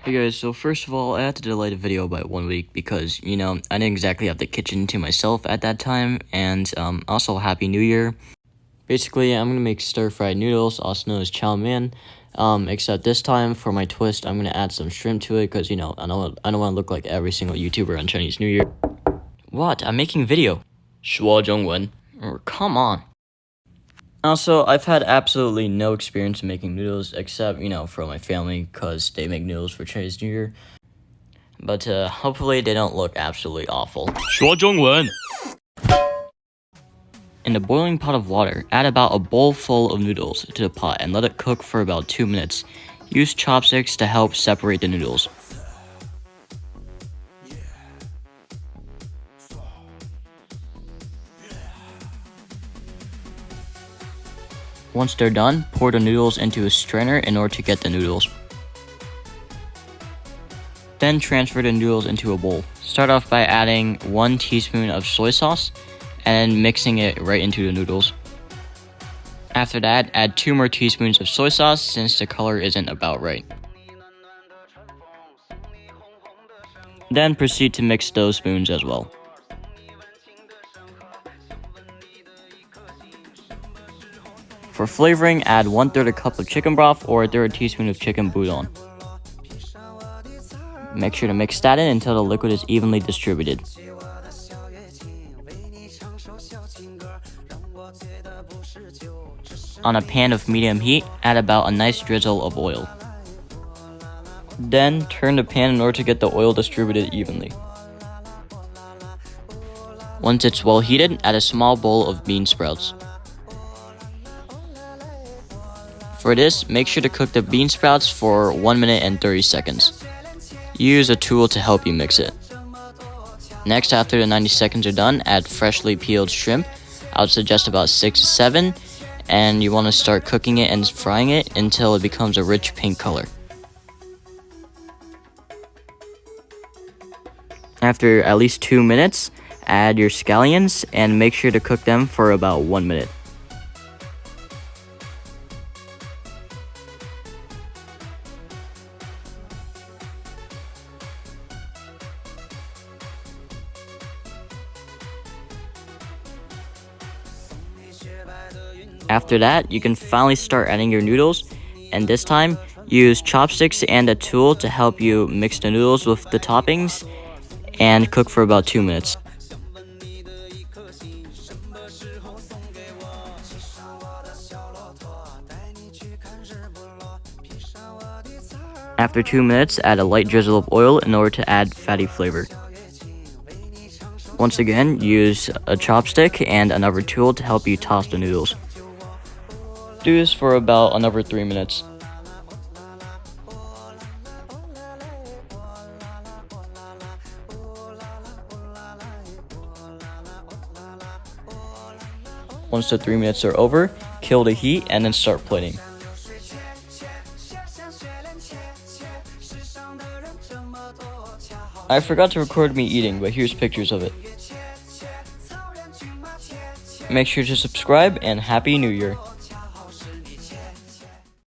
Hey guys, so first of all, I had to delay the video by 1 week because, I didn't exactly have the kitchen to myself at that time, and also Happy New Year. Basically, I'm gonna make stir-fried noodles, also known as chow mein, except this time, for my twist, I'm gonna add some shrimp to it because, I don't want to look like every single YouTuber on Chinese New Year. What? I'm making video. 说中文. Or, come on. Also, I've had absolutely no experience in making noodles except, from my family because they make noodles for Chinese New Year. But hopefully they don't look absolutely awful. 说中文. In a boiling pot of water, add about a bowl full of noodles to the pot and let it cook for about 2 minutes. Use chopsticks to help separate the noodles. Once they're done, pour the noodles into a strainer in order to get the noodles. Then transfer the noodles into a bowl. Start off by adding 1 teaspoon of soy sauce and mixing it right into the noodles. After that, add 2 more teaspoons of soy sauce since the color isn't about right. Then proceed to mix those spoons as well. For flavoring, add 1/3 a cup of chicken broth or 1/3 teaspoon of chicken bouillon. Make sure to mix that in until the liquid is evenly distributed. On a pan of medium heat, add about a nice drizzle of oil. Then, turn the pan in order to get the oil distributed evenly. Once it's well heated, add a small bowl of bean sprouts. For this, make sure to cook the bean sprouts for 1 minute and 30 seconds. Use a tool to help you mix it. Next, after the 90 seconds are done, add freshly peeled shrimp. I would suggest about 6 to 7, and you want to start cooking it and frying it until it becomes a rich pink color. After at least 2 minutes, add your scallions and make sure to cook them for about 1 minute. After that, you can finally start adding your noodles, and this time, use chopsticks and a tool to help you mix the noodles with the toppings and cook for about 2 minutes. After 2 minutes, add a light drizzle of oil in order to add fatty flavor. Once again, use a chopstick and another tool to help you toss the noodles. Do this for about another 3 minutes. Once the 3 minutes are over, kill the heat and then start plating. I forgot to record me eating, but here's pictures of it. Make sure to subscribe and Happy New Year!